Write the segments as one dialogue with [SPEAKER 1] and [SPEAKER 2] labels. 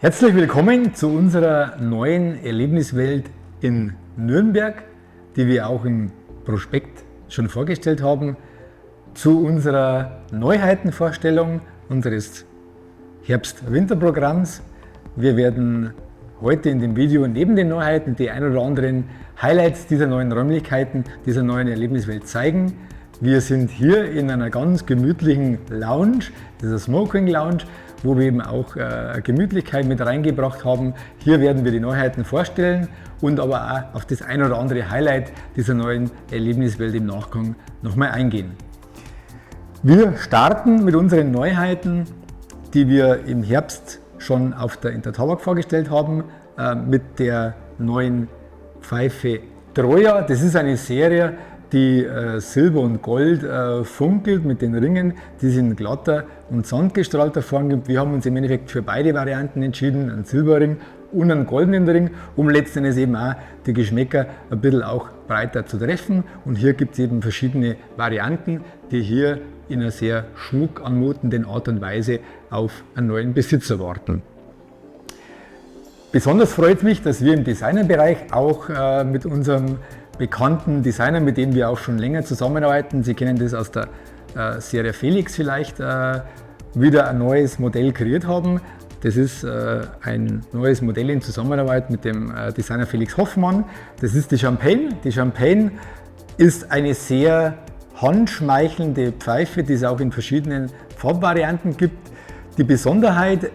[SPEAKER 1] Herzlich willkommen zu unserer neuen Erlebniswelt in Nürnberg, die wir auch im Prospekt schon vorgestellt haben, zu unserer Neuheitenvorstellung unseres Herbst-Winter-Programms. Wir werden heute in dem Video neben den Neuheiten die ein oder anderen Highlights dieser neuen Räumlichkeiten, dieser neuen Erlebniswelt zeigen. Wir sind hier in einer ganz gemütlichen Lounge, dieser Smoking Lounge, wo wir eben auch Gemütlichkeit mit reingebracht haben. Hier werden wir die Neuheiten vorstellen und aber auch auf das ein oder andere Highlight dieser neuen Erlebniswelt im Nachgang nochmal eingehen. Wir starten mit unseren Neuheiten, die wir im Herbst schon auf der Intertabak vorgestellt haben, mit der neuen Pfeife Troja. Das ist eine Serie, die Silber und Gold funkelt mit den Ringen, die es in glatter und sandgestrahlter Form gibt. Wir haben uns im Endeffekt für beide Varianten entschieden, einen Silberring und einen goldenen Ring, um letztendlich eben auch die Geschmäcker ein bisschen auch breiter zu treffen. Und hier gibt es eben verschiedene Varianten, die hier in einer sehr schmuckanmutenden Art und Weise auf einen neuen Besitzer warten. Besonders freut mich, dass wir im Designerbereich auch mit unserem bekannten Designer, mit dem wir auch schon länger zusammenarbeiten, Sie kennen das aus der Serie Felix vielleicht, wieder ein neues Modell kreiert haben. Das ist ein neues Modell in Zusammenarbeit mit dem Designer Felix Hoffmann. Das ist die Champagne. Die Champagne ist eine sehr handschmeichelnde Pfeife, die es auch in verschiedenen Farbvarianten gibt. Die Besonderheit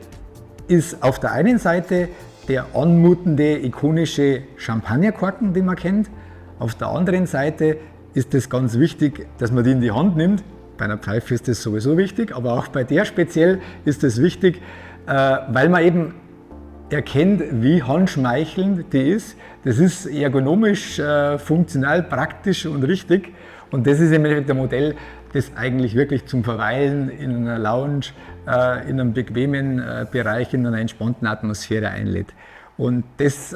[SPEAKER 1] ist auf der einen Seite der anmutende, ikonische Champagnerkorken, den man kennt. Auf der anderen Seite ist es ganz wichtig, dass man die in die Hand nimmt. Bei einer Pfeife ist das sowieso wichtig, aber auch bei der speziell ist es wichtig, weil man eben erkennt, wie handschmeichelnd die ist. Das ist ergonomisch, funktional, praktisch und richtig. Und das ist im Endeffekt ein Modell, das eigentlich wirklich zum Verweilen in einer Lounge, in einem bequemen Bereich, in einer entspannten Atmosphäre einlädt. Und das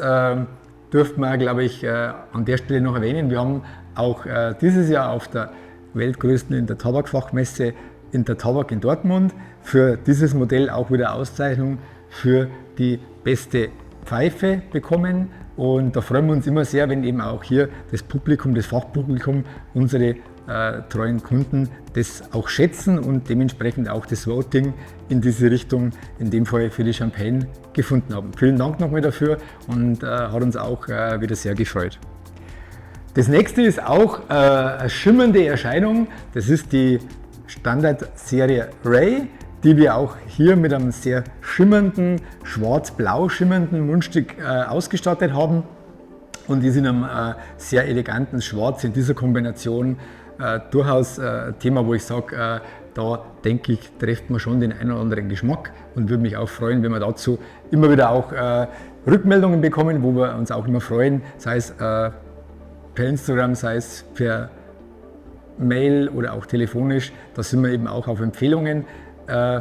[SPEAKER 1] dürfte man, glaube ich, an der Stelle noch erwähnen. Wir haben auch dieses Jahr auf der weltgrößten Intertabak-Fachmesse Intertabak in Dortmund für dieses Modell auch wieder Auszeichnung für die beste Pfeife bekommen. Und da freuen wir uns immer sehr, wenn eben auch hier das Publikum, das Fachpublikum, unsere treuen Kunden das auch schätzen und dementsprechend auch das Voting in diese Richtung, in dem Fall für die Champagne, gefunden haben. Vielen Dank nochmal dafür und hat uns auch wieder sehr gefreut. Das nächste ist auch eine schimmernde Erscheinung. Das ist die Standard-Serie Ray, die wir auch hier mit einem sehr schimmernden, schwarz-blau schimmernden Mundstück ausgestattet haben. Und die sind in einem sehr eleganten Schwarz in dieser Kombination durchaus ein Thema, wo ich sage, da denke ich, trifft man schon den einen oder anderen Geschmack und würde mich auch freuen, wenn wir dazu immer wieder auch Rückmeldungen bekommen, wo wir uns auch immer freuen, sei es per Instagram, sei es per Mail oder auch telefonisch. Da sind wir eben auch auf Empfehlungen,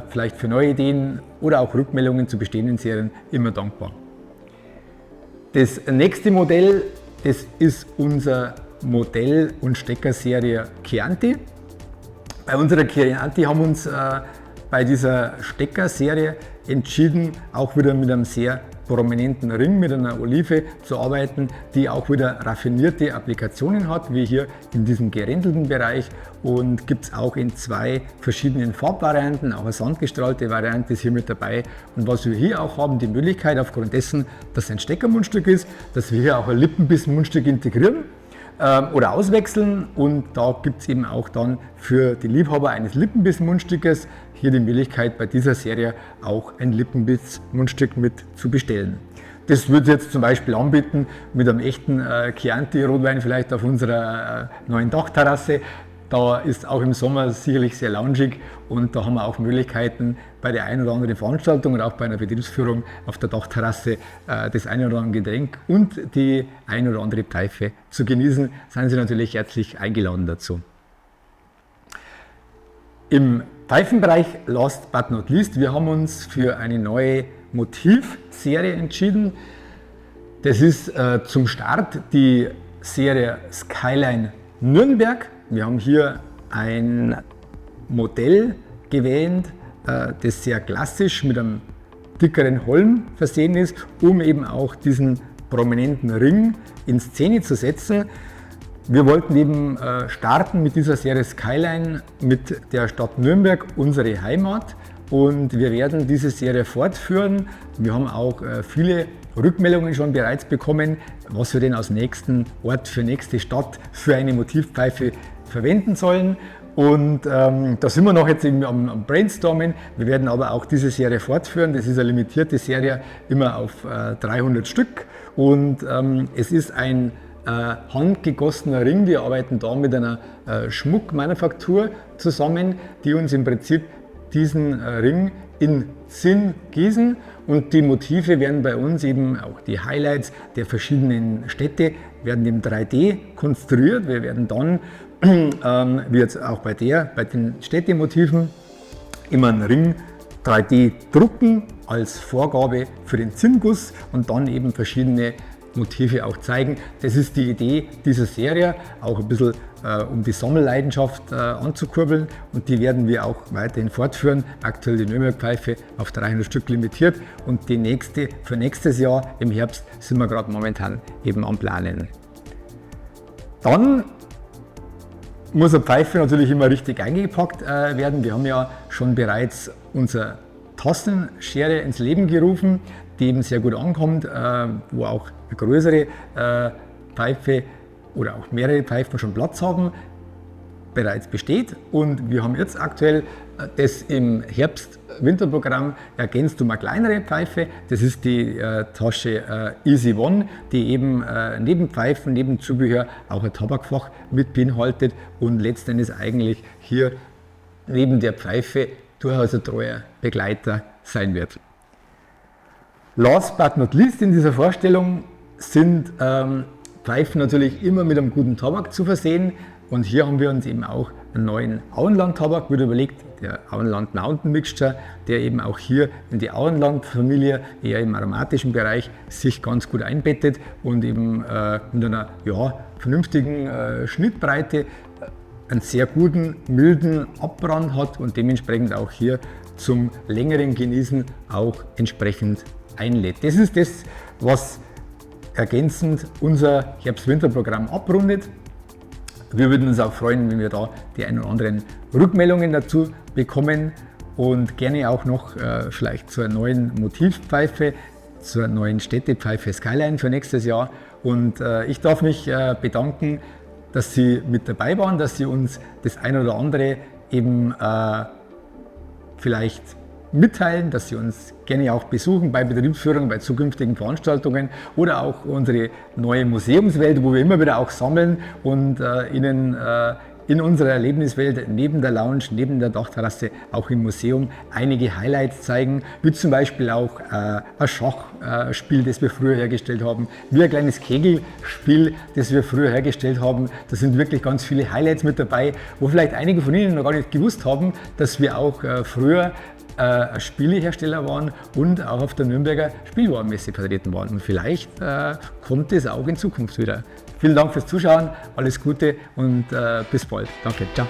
[SPEAKER 1] vielleicht für neue Ideen oder auch Rückmeldungen zu bestehenden Serien immer dankbar. Das nächste Modell, das ist unser Modell- und Steckerserie Chianti. Bei unserer Chianti haben wir uns bei dieser Steckerserie entschieden, auch wieder mit einem sehr prominenten Ring, mit einer Olive zu arbeiten, die auch wieder raffinierte Applikationen hat, wie hier in diesem gerändelten Bereich, und gibt es auch in zwei verschiedenen Farbvarianten, auch eine sandgestrahlte Variante ist hier mit dabei. Und was wir hier auch haben, die Möglichkeit aufgrund dessen, dass es ein Steckermundstück ist, dass wir hier auch ein Lippenbiss-Mundstück integrieren oder auswechseln, und da gibt es eben auch dann für die Liebhaber eines Lippenbiss-Mundstückes hier die Möglichkeit, bei dieser Serie auch ein Lippenbiss-Mundstück mit zu bestellen. Das würde ich jetzt zum Beispiel anbieten mit einem echten Chianti-Rotwein vielleicht auf unserer neuen Dachterrasse. Da ist auch im Sommer sicherlich sehr loungig und da haben wir auch Möglichkeiten bei der einen oder anderen Veranstaltung und auch bei einer Betriebsführung auf der Dachterrasse das eine oder andere Getränk und die eine oder andere Pfeife zu genießen. Seien Sie natürlich herzlich eingeladen dazu. Im Pfeifenbereich, last but not least, wir haben uns für eine neue Motivserie entschieden. Das ist zum Start die Serie Skyline Nürnberg. Wir haben hier ein Modell gewählt, das sehr klassisch mit einem dickeren Holm versehen ist, um eben auch diesen prominenten Ring in Szene zu setzen. Wir wollten eben starten mit dieser Serie Skyline mit der Stadt Nürnberg, unsere Heimat, und wir werden diese Serie fortführen. Wir haben auch viele Rückmeldungen schon bereits bekommen, was wir denn als nächsten Ort für nächste Stadt für eine Motivpfeife verwenden sollen. Und da sind wir noch jetzt eben am Brainstormen. Wir werden aber auch diese Serie fortführen. Das ist eine limitierte Serie, immer auf 300 Stück. Und es ist ein handgegossener Ring. Wir arbeiten da mit einer Schmuckmanufaktur zusammen, die uns im Prinzip diesen Ring in Zinn gießen, und die Motive werden bei uns eben, auch die Highlights der verschiedenen Städte, werden im 3D konstruiert. Wir werden dann, wie jetzt auch bei den Städtemotiven, immer einen Ring 3D drucken als Vorgabe für den Zinnguss und dann eben verschiedene Motive auch zeigen. Das ist die Idee dieser Serie, auch ein bisschen um die Sammelleidenschaft anzukurbeln, und die werden wir auch weiterhin fortführen. Aktuell die Nürnberg-Pfeife auf 300 Stück limitiert, und die nächste für nächstes Jahr im Herbst sind wir gerade momentan eben am Planen. Dann muss eine Pfeife natürlich immer richtig eingepackt werden. Wir haben ja schon bereits unsere Tassenschere ins Leben gerufen, die eben sehr gut ankommt, wo auch eine größere Pfeife oder auch mehrere Pfeifen schon Platz haben, bereits besteht. Und wir haben jetzt aktuell das im Herbst-Winterprogramm ergänzt um eine kleinere Pfeife. Das ist die Tasche Easy One, die eben neben Pfeifen, neben Zubehör auch ein Tabakfach mit beinhaltet und letztendlich eigentlich hier neben der Pfeife durchaus ein treuer Begleiter sein wird. Last but not least in dieser Vorstellung sind Pfeifen natürlich immer mit einem guten Tabak zu versehen, und hier haben wir uns eben auch einen neuen Auenland-Tabak wieder überlegt, der Auenland Mountain Mixture, der eben auch hier in die Auenland-Familie eher im aromatischen Bereich sich ganz gut einbettet und eben mit einer vernünftigen Schnittbreite einen sehr guten, milden Abbrand hat und dementsprechend auch hier zum längeren Genießen auch entsprechend einlädt. Das ist das, was ergänzend unser Herbst-Winter-Programm abrundet. Wir würden uns auch freuen, wenn wir da die ein oder anderen Rückmeldungen dazu bekommen und gerne auch noch vielleicht zur neuen Motivpfeife, zur neuen Städtepfeife Skyline für nächstes Jahr. Und ich darf mich bedanken, dass Sie mit dabei waren, dass Sie uns das ein oder andere eben vielleicht mitteilen, dass Sie uns gerne auch besuchen bei Betriebsführungen, bei zukünftigen Veranstaltungen oder auch unsere neue Museumswelt, wo wir immer wieder auch sammeln und Ihnen in unserer Erlebniswelt neben der Lounge, neben der Dachterrasse, auch im Museum einige Highlights zeigen, wie zum Beispiel auch ein Schachspiel, das wir früher hergestellt haben, wie ein kleines Kegelspiel, das wir früher hergestellt haben. Da sind wirklich ganz viele Highlights mit dabei, wo vielleicht einige von Ihnen noch gar nicht gewusst haben, dass wir auch früher Spielehersteller waren und auch auf der Nürnberger Spielwarenmesse vertreten waren. Und vielleicht kommt es auch in Zukunft wieder. Vielen Dank fürs Zuschauen, alles Gute und bis bald. Danke, ciao.